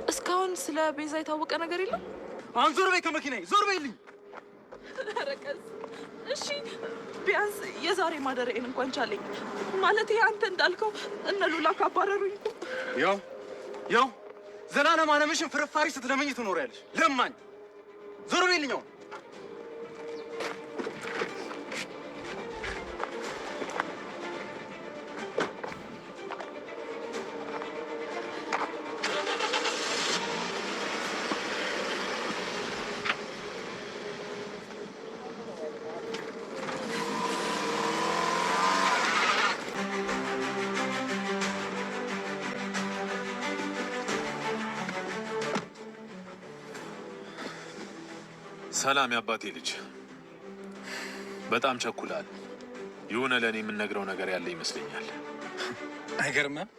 እስካሁን ስለ ቤዛ የታወቀ ነገር የለም? አሁን ዞር በይ ከመኪናዬ ዞር በይልኝ። ረቀስ እሺ ቢያንስ የዛሬ ማደሪያዬን እንኳን ቻለኝ። ማለት አንተ እንዳልከው እነ ሉላ ካባረሩኝ ያው ዘላለም አለምሽን ፍርፋሪ ስትለምኝ ትኖሪያለሽ። ለማኝ ዞር በይልኝ። ሰላም ያባቴ ልጅ፣ በጣም ቸኩላል። የሆነ ለእኔ የምነግረው ነገር ያለ ይመስለኛል። አይገርምም?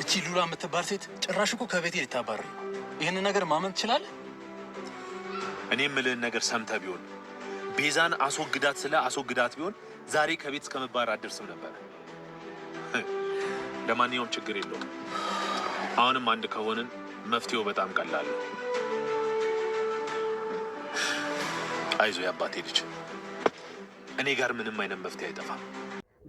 እቺ ሉላ የምትባል ሴት ጭራሽ እኮ ከቤቴ ልታባረር። ይህን ነገር ማመን ትችላለህ? እኔ የምልህን ነገር ሰምተህ ቢሆን ቤዛን አስወግዳት ቢሆን ዛሬ ከቤት እስከ መባረር አትደርስም ነበር። ለማንኛውም ችግር የለውም። አሁንም አንድ ከሆንን መፍትሄው በጣም ቀላል ነው። አይዞ ያባቴ ልጅ፣ እኔ ጋር ምንም አይነት መፍትሄ አይጠፋም።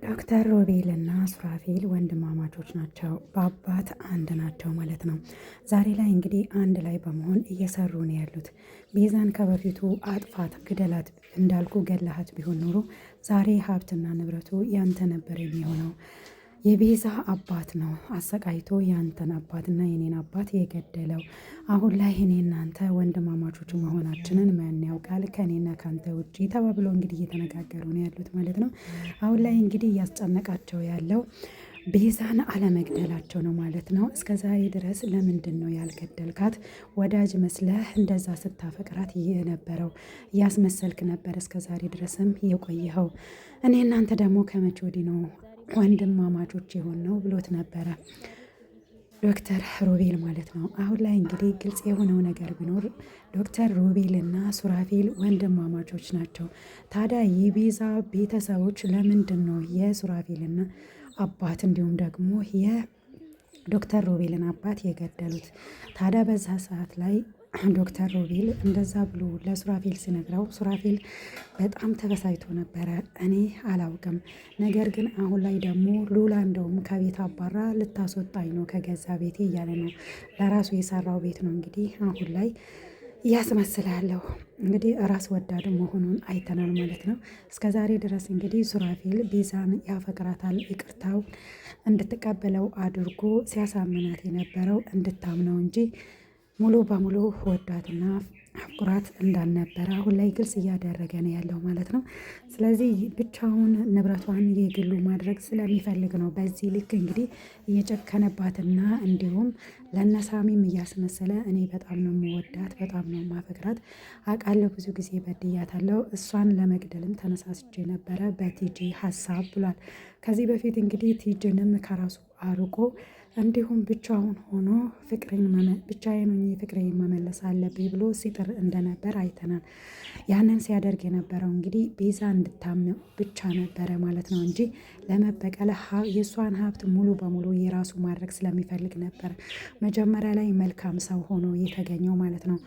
ዶክተር ሮቤል እና ሱራፌል ወንድማማቾች ናቸው፣ በአባት አንድ ናቸው ማለት ነው። ዛሬ ላይ እንግዲህ አንድ ላይ በመሆን እየሰሩ ነው ያሉት። ቤዛን ከበፊቱ አጥፋት፣ ግደላት እንዳልኩ ገላሃት ቢሆን ኖሮ ዛሬ ሀብትና ንብረቱ ያንተ ነበር የሚሆነው። የቤዛ አባት ነው አሰቃይቶ ያንተን አባትና የኔን አባት የገደለው። አሁን ላይ እኔ እናንተ ወንድማማቾች መሆናችንን ማን ያውቃል ከኔና ካንተ ውጪ ተባብለው እንግዲህ እየተነጋገሩ ነው ያሉት ማለት ነው። አሁን ላይ እንግዲህ እያስጨነቃቸው ያለው ቤዛን አለመግደላቸው ነው ማለት ነው። እስከ ዛሬ ድረስ ለምንድን ነው ያልገደልካት? ወዳጅ መስለህ እንደዛ ስታፈቅራት የነበረው እያስመሰልክ ነበር እስከ ዛሬ ድረስም የቆየኸው። እኔ እናንተ ደግሞ ከመቼ ወዲህ ነው ወንድማማቾች የሆን ነው ብሎት ነበረ ዶክተር ሮቤል ማለት ነው። አሁን ላይ እንግዲህ ግልጽ የሆነው ነገር ቢኖር ዶክተር ሮቤል እና ሱራፌል ወንድማማቾች ናቸው። ታዲያ የቤዛ ቤተሰቦች ለምንድን ነው የሱራፌልና አባት እንዲሁም ደግሞ የዶክተር ሮቤልን አባት የገደሉት? ታዲያ በዛ ሰዓት ላይ ዶክተር ሮቤል እንደዛ ብሎ ለሱራፌል ሲነግረው ሱራፌል በጣም ተበሳይቶ ነበረ። እኔ አላውቅም፣ ነገር ግን አሁን ላይ ደግሞ ሉላ እንደውም ከቤት አባራ ልታስወጣኝ ነው ከገዛ ቤቴ እያለ ነው። ለራሱ የሰራው ቤት ነው እንግዲህ አሁን ላይ እያስመስላለሁ። እንግዲህ ራስ ወዳድ መሆኑን አይተናል ማለት ነው። እስከ ዛሬ ድረስ እንግዲህ ሱራፌል ቤዛን ያፈቅራታል፣ ይቅርታው እንድትቀበለው አድርጎ ሲያሳምናት የነበረው እንድታምነው እንጂ ሙሉ በሙሉ ወዳትና አፍቁራት እንዳልነበረ አሁን ላይ ግልጽ እያደረገ ነው ያለው ማለት ነው። ስለዚህ ብቻውን ንብረቷን የግሉ ማድረግ ስለሚፈልግ ነው በዚህ ልክ እንግዲህ እየጨከነባትና እንዲሁም ለነሳሚም እያስመሰለ እኔ በጣም ነው የምወዳት፣ በጣም ነው ማፈቅራት፣ አውቃለሁ ብዙ ጊዜ በድያታለሁ፣ እሷን ለመግደልም ተነሳስቼ ነበረ በቲጂ ሀሳብ ብሏል። ከዚህ በፊት እንግዲህ ቲጂንም ከራሱ አርቆ እንዲሁም ብቻውን ሆኖ ብቻዬን ሆኜ ፍቅሬን መመለስ አለብኝ ብሎ ሲጥር እንደነበር አይተናል። ያንን ሲያደርግ የነበረው እንግዲህ ቤዛ እንድታምነው ብቻ ነበረ ማለት ነው እንጂ ለመበቀል የእሷን ሀብት ሙሉ በሙሉ የራሱ ማድረግ ስለሚፈልግ ነበር መጀመሪያ ላይ መልካም ሰው ሆኖ የተገኘው ማለት ነው።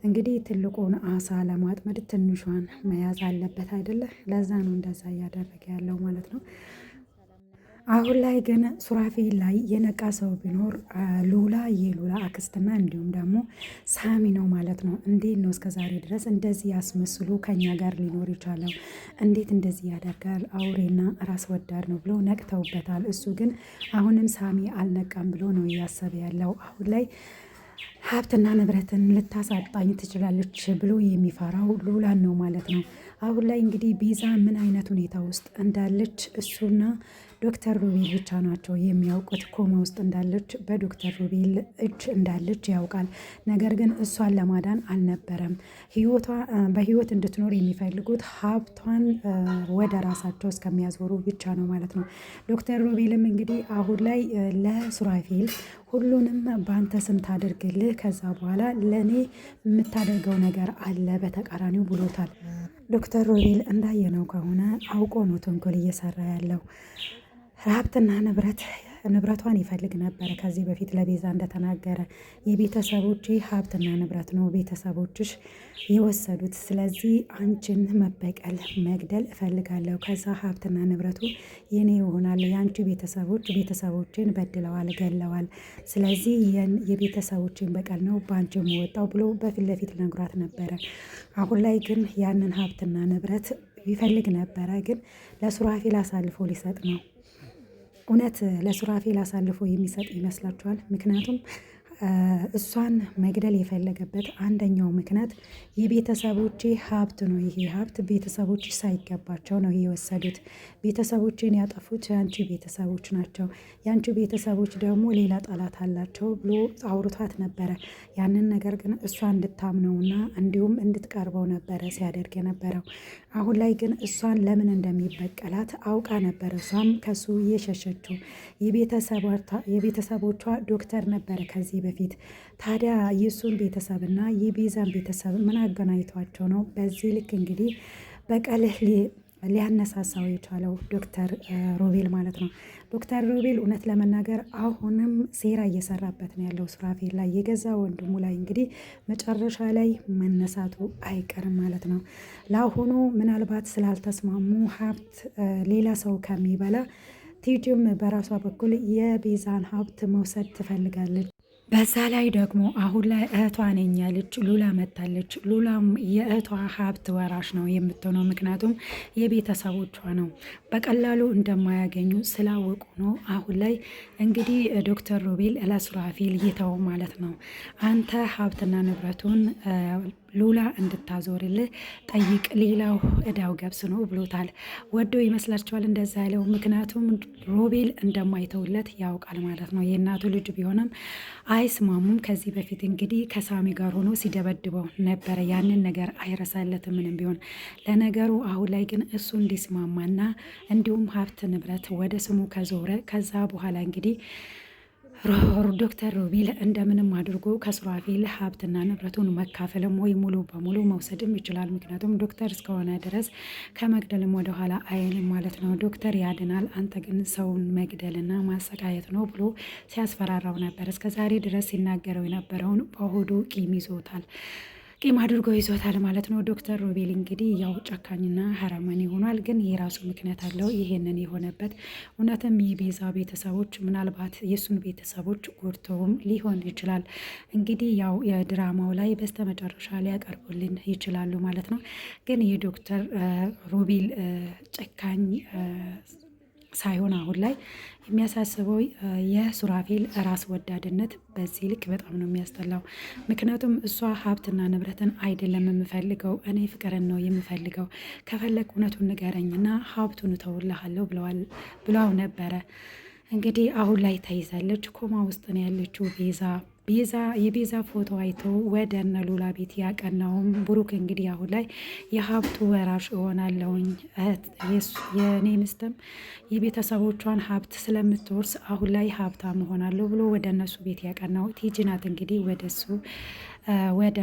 እንግዲህ ትልቁን አሳ ለማጥመድ ትንሿን መያዝ አለበት አይደለ? ለዛ ነው እንደዛ እያደረገ ያለው ማለት ነው። አሁን ላይ ግን ሱራፌል ላይ የነቃ ሰው ቢኖር ሉላ የሉላ አክስትና እንዲሁም ደግሞ ሳሚ ነው ማለት ነው። እንዴት ነው እስከዛሬ ድረስ እንደዚህ ያስመስሉ ከኛ ጋር ሊኖር ይቻለው? እንዴት እንደዚህ ያደርጋል? አውሬና ራስ ወዳድ ነው ብሎ ነቅተውበታል። እሱ ግን አሁንም ሳሚ አልነቃም ብሎ ነው እያሰበ ያለው። አሁን ላይ ሀብትና ንብረትን ልታሳጣኝ ትችላለች ብሎ የሚፈራው ሉላን ነው ማለት ነው። አሁን ላይ እንግዲህ ቤዛ ምን አይነት ሁኔታ ውስጥ እንዳለች እሱና ዶክተር ሮቤል ብቻ ናቸው የሚያውቁት። ኮማ ውስጥ እንዳለች በዶክተር ሮቤል እጅ እንዳለች ያውቃል። ነገር ግን እሷን ለማዳን አልነበረም በህይወት እንድትኖር የሚፈልጉት ሀብቷን ወደ ራሳቸው እስከሚያዞሩ ብቻ ነው ማለት ነው። ዶክተር ሮቤልም እንግዲህ አሁን ላይ ለሱራፌል ሁሉንም በአንተ ስም ታደርግልህ፣ ከዛ በኋላ ለእኔ የምታደርገው ነገር አለ በተቃራኒው ብሎታል። ዶክተር ሮቤል እንዳየነው ከሆነ አውቆ ነው ተንኮል እየሰራ ያለው። ሀብትና ንብረት ንብረቷን ይፈልግ ነበረ። ከዚህ በፊት ለቤዛ እንደተናገረ የቤተሰቦቼ ሀብትና ንብረት ነው ቤተሰቦችሽ የወሰዱት። ስለዚህ አንቺን መበቀል መግደል እፈልጋለሁ። ከዛ ሀብትና ንብረቱ የኔ ይሆናል። የአንቺ ቤተሰቦችን በድለዋል፣ ገለዋል። ስለዚህ የቤተሰቦችን በቀል ነው በአንቺ የምወጣው ብሎ በፊት ለፊት ነግሯት ነበረ። አሁን ላይ ግን ያንን ሀብትና ንብረት ይፈልግ ነበረ፣ ግን ለሱራፌል አሳልፎ ሊሰጥ ነው። እውነት ለሱራፌል አሳልፎ የሚሰጥ ይመስላችኋል? ምክንያቱም እሷን መግደል የፈለገበት አንደኛው ምክንያት የቤተሰቦቼ ሀብት ነው። ይሄ ሀብት ቤተሰቦች ሳይገባቸው ነው የወሰዱት። ቤተሰቦችን ያጠፉት የአንቺ ቤተሰቦች ናቸው። የአንቺ ቤተሰቦች ደግሞ ሌላ ጠላት አላቸው ብሎ አውርቷት ነበረ። ያንን ነገር ግን እሷ እንድታምነውና እንዲሁም እንድትቀርበው ነበረ ሲያደርግ የነበረው። አሁን ላይ ግን እሷን ለምን እንደሚበቀላት አውቃ ነበረ እሷም ከሱ እየሸሸችው። የቤተሰቦቿ ዶክተር ነበረ ከዚህ በፊት። ታዲያ የእሱን ቤተሰብና የቤዛን ቤተሰብ ምን አገናኝቷቸው ነው በዚህ ልክ እንግዲህ በቀልህ ሊያነሳሳው የቻለው ዶክተር ሮቤል ማለት ነው። ዶክተር ሮቤል እውነት ለመናገር አሁንም ሴራ እየሰራበት ነው ያለው ሱራፌል ላይ፣ የገዛ ወንድሙ ላይ እንግዲህ መጨረሻ ላይ መነሳቱ አይቀርም ማለት ነው። ለአሁኑ ምናልባት ስላልተስማሙ ሀብት ሌላ ሰው ከሚበላ ቲጂም በራሷ በኩል የቤዛን ሀብት መውሰድ ትፈልጋለች። በዛ ላይ ደግሞ አሁን ላይ እህቷ ነኝ ያለች ሉላ መታለች። ሉላም የእህቷ ሀብት ወራሽ ነው የምትሆነው፣ ምክንያቱም የቤተሰቦቿ ነው። በቀላሉ እንደማያገኙ ስላወቁ ነው አሁን ላይ እንግዲህ ዶክተር ሮቤል ለሱራፌል ይተው ማለት ነው። አንተ ሀብትና ንብረቱን ሉላ እንድታዞርልህ ጠይቅ፣ ሌላው እዳው ገብስ ነው ብሎታል። ወዶ ይመስላችኋል እንደዛ ያለው? ምክንያቱም ሮቤል እንደማይተውለት ያውቃል ማለት ነው። የእናቱ ልጅ ቢሆንም አይስማሙም። ከዚህ በፊት እንግዲህ ከሳሚ ጋር ሆኖ ሲደበድበው ነበረ። ያንን ነገር አይረሳለትም ምንም ቢሆን። ለነገሩ አሁን ላይ ግን እሱ እንዲስማማና እንዲሁም ሀብት ንብረት ወደ ስሙ ከዞረ ከዛ በኋላ እንግዲህ ዶክተር ሮቤል እንደምንም አድርጎ ከሱራፌል ሀብትና ንብረቱን መካፈልም ወይ ሙሉ በሙሉ መውሰድም ይችላል። ምክንያቱም ዶክተር እስከሆነ ድረስ ከመግደልም ወደኋላ አይልም ማለት ነው። ዶክተር ያድናል፣ አንተ ግን ሰውን መግደልና ማሰቃየት ነው ብሎ ሲያስፈራራው ነበር። እስከዛሬ ድረስ ሲናገረው የነበረውን በሆዱ ቂም ይዞታል። ቂም አድርጎ ይዞታል ማለት ነው። ዶክተር ሮቤል እንግዲህ ያው ጨካኝና ሀረመኔ ሆኗል። ግን የራሱ ምክንያት አለው ይሄንን የሆነበት። እውነትም የቤዛ ቤተሰቦች ምናልባት የእሱን ቤተሰቦች ጎድተውም ሊሆን ይችላል። እንግዲህ ያው የድራማው ላይ በስተመጨረሻ ሊያቀርቡልን ይችላሉ ማለት ነው። ግን የዶክተር ሮቤል ጨካኝ ሳይሆን አሁን ላይ የሚያሳስበው የሱራፌል ራስ ወዳድነት በዚህ ልክ በጣም ነው የሚያስጠላው። ምክንያቱም እሷ ሀብትና ንብረትን አይደለም የምፈልገው፣ እኔ ፍቅርን ነው የምፈልገው፣ ከፈለግ እውነቱን ንገረኝና ሀብቱን እተውልሃለሁ ብለው ነበረ። እንግዲህ አሁን ላይ ተይዛለች። ኮማ ውስጥ ነው ያለችው የቤዛ ፎቶ አይቶ ወደ እነ ሉላ ቤት ያቀናውም ብሩክ እንግዲህ አሁን ላይ የሀብቱ ወራሽ እሆናለሁኝ የኔ ምስትም የቤተሰቦቿን ሀብት ስለምትወርስ አሁን ላይ ሀብታም እሆናለሁ ብሎ ወደ እነሱ ቤት ያቀናው ቲጂ ናት። እንግዲህ ወደሱ ወደ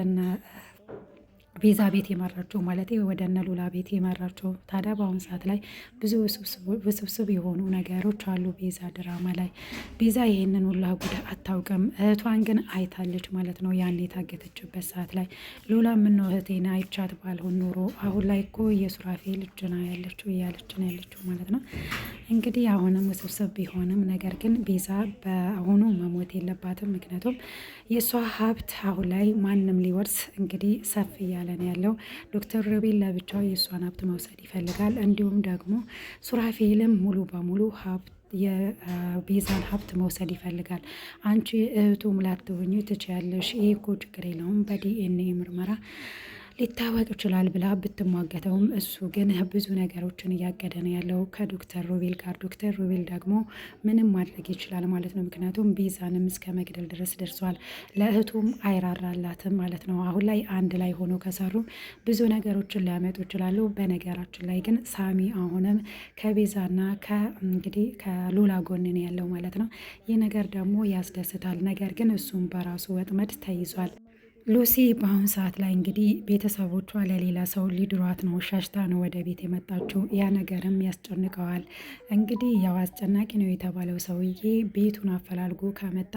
ቤዛ ቤት የመራቸው ማለት ወደ እነ ሉላ ቤት የመራቸው። ታዲያ በአሁኑ ሰዓት ላይ ብዙ ውስብስብ የሆኑ ነገሮች አሉ ቤዛ ድራማ ላይ። ቤዛ ይህንን ሁላ ጉዳ አታውቅም፣ እህቷን ግን አይታለች ማለት ነው። ያን የታገተችበት ሰዓት ላይ ሉላ ምነው እህቴን አይቻት ባልሆን ኖሮ አሁን ላይ እኮ የሱራፌል እጅ ነው ያለችው እያለች ነው ያለችው ማለት ነው። እንግዲህ አሁንም ውስብስብ ቢሆንም ነገር ግን ቤዛ በአሁኑ መሞት የለባትም። ምክንያቱም የእሷ ሀብት አሁን ላይ ማንም ሊወርስ እንግዲህ ሰፍ እያለ ነው ያለው። ዶክተር ሮቤል ለብቻው የእሷን ሀብት መውሰድ ይፈልጋል። እንዲሁም ደግሞ ሱራፌልም ሙሉ በሙሉ ሀብት የቤዛን ሀብት መውሰድ ይፈልጋል። አንቺ እህቱም ላትሆኚ ትችያለሽ፣ ይሄ እኮ ችግር የለውም በዲኤንኤ ምርመራ ሊታወቅ ይችላል ብላ ብትሟገተውም እሱ ግን ብዙ ነገሮችን እያቀደ ነው ያለው ከዶክተር ሮቤል ጋር። ዶክተር ሮቤል ደግሞ ምንም ማድረግ ይችላል ማለት ነው። ምክንያቱም ቤዛንም እስከ መግደል ድረስ ደርሷል። ለእህቱም አይራራላትም ማለት ነው። አሁን ላይ አንድ ላይ ሆኖ ከሰሩ ብዙ ነገሮችን ሊያመጡ ይችላሉ። በነገራችን ላይ ግን ሳሚ አሁንም ከቤዛና እንግዲህ ከሉላ ጎን ነው ያለው ማለት ነው። ይህ ነገር ደግሞ ያስደስታል። ነገር ግን እሱም በራሱ ወጥመድ ተይዟል። ሉሲ በአሁን ሰዓት ላይ እንግዲህ ቤተሰቦቿ ለሌላ ሰው ሊድሯት ነው፣ ሻሽታ ነው ወደ ቤት የመጣችው። ያ ነገርም ያስጨንቀዋል። እንግዲህ ያው አስጨናቂ ነው የተባለው ሰውዬ ቤቱን አፈላልጎ ከመጣ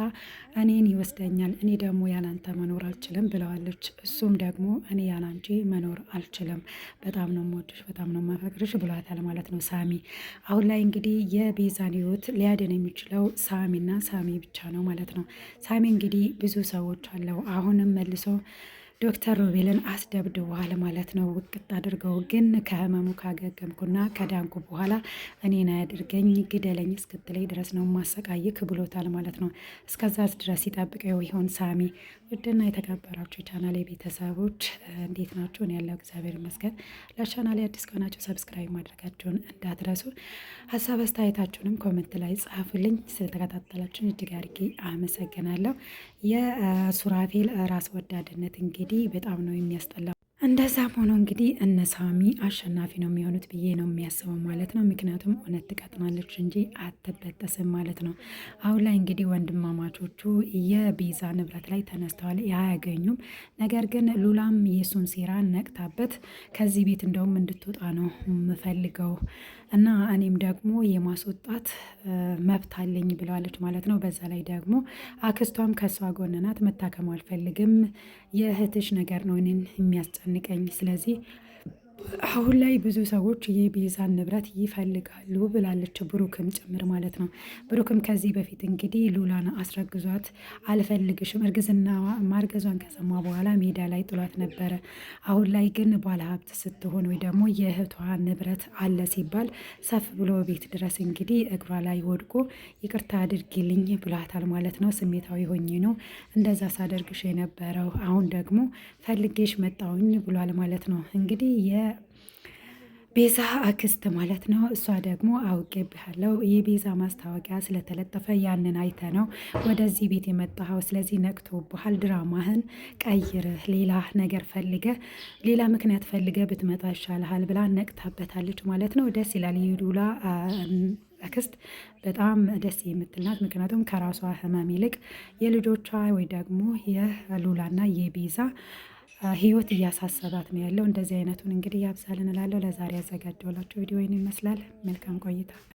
እኔን ይወስደኛል፣ እኔ ደግሞ ያላንተ መኖር አልችልም ብለዋለች። እሱም ደግሞ እኔ ያላንቺ መኖር አልችልም፣ በጣም ነው የምወድሽ፣ በጣም ነው የማፈቅርሽ ብሏታል ማለት ነው ሳሚ። አሁን ላይ እንግዲህ የቤዛን ህይወት ሊያድን የሚችለው ሳሚና ሳሚ ብቻ ነው ማለት ነው። ሳሚ እንግዲህ ብዙ ሰዎች አለው አሁንም መልሶ ዶክተር ሮቤልን አስደብድበዋል ማለት ነው። ውቅጥ አድርገው ግን ከህመሙ ካገገምኩና ከዳንኩ በኋላ እኔን አያድርገኝ ግደለኝ እስክትለኝ ድረስ ነው ማሰቃይክ ብሎታል ማለት ነው። እስከዛ ድረስ ይጠብቀው ይሆን ሳሚ? ውድና የተከበራችሁ የቻናሌ ቤተሰቦች እንዴት ናችሁ? እኔ ያለው እግዚአብሔር ይመስገን። ለቻናሌ አዲስ ከሆናችሁ ሰብስክራይብ ማድረጋችሁን እንዳትረሱ። ሀሳብ አስተያየታችሁንም ኮመንት ላይ ጻፉልኝ። ስለተከታተላችሁን እጅግ አድርጌ አመሰግናለሁ። የሱራፌል ራስ ወዳድነት እንግዲህ በጣም ነው የሚያስጠላው። እንደዛም ሆኖ እንግዲህ እነ ሳሚ አሸናፊ ነው የሚሆኑት ብዬ ነው የሚያስበው ማለት ነው። ምክንያቱም እውነት ትቀጥናለች እንጂ አትበጠስም ማለት ነው። አሁን ላይ እንግዲህ ወንድማማቾቹ የቤዛ ንብረት ላይ ተነስተዋል፣ አያገኙም። ነገር ግን ሉላም የሱን ሴራ ነቅታበት ከዚህ ቤት እንደውም እንድትወጣ ነው የምፈልገው እና እኔም ደግሞ የማስወጣት መብት አለኝ ብለዋለች ማለት ነው። በዛ ላይ ደግሞ አክስቷም ከሷ ጎን ናት፣ መታከም አልፈልግም፣ የእህትሽ ነገር ነው እኔን የሚያስጨንቀኝ፣ ስለዚህ አሁን ላይ ብዙ ሰዎች የቤዛን ንብረት ይፈልጋሉ ብላለች፣ ብሩክም ጭምር ማለት ነው። ብሩክም ከዚህ በፊት እንግዲህ ሉላን አስረግዟት አልፈልግሽም፣ እርግዝና ማርገዟን ከሰማ በኋላ ሜዳ ላይ ጥሏት ነበረ። አሁን ላይ ግን ባለሀብት ስትሆን ወይ ደግሞ የእህቷ ንብረት አለ ሲባል ሰፍ ብሎ ቤት ድረስ እንግዲህ እግሯ ላይ ወድቆ ይቅርታ አድርጊልኝ ብሏታል ማለት ነው። ስሜታዊ ሆኜ ነው እንደዛ ሳደርግሽ የነበረው፣ አሁን ደግሞ ፈልጌሽ መጣውኝ ብሏል ማለት ነው። እንግዲህ ቤዛ አክስት ማለት ነው። እሷ ደግሞ አውቄብሃለሁ የቤዛ ማስታወቂያ ስለተለጠፈ ያንን አይተ ነው ወደዚህ ቤት የመጣኸው፣ ስለዚህ ነቅቶብሃል፣ ድራማህን ቀይርህ፣ ሌላ ነገር ፈልገ ሌላ ምክንያት ፈልገ ብትመጣ ይሻልሃል ብላ ነቅታበታለች ማለት ነው። ደስ ይላል። የሉላ አክስት በጣም ደስ የምትልናት፣ ምክንያቱም ከራሷ ህመም ይልቅ የልጆቿ ወይ ደግሞ የሉላና የቤዛ ህይወት እያሳሰባት ነው ያለው። እንደዚህ አይነቱን እንግዲህ ያብዛልን እላለሁ። ለዛሬ ያዘጋጀውላችሁ ቪዲዮ ይህን ይመስላል። መልካም ቆይታ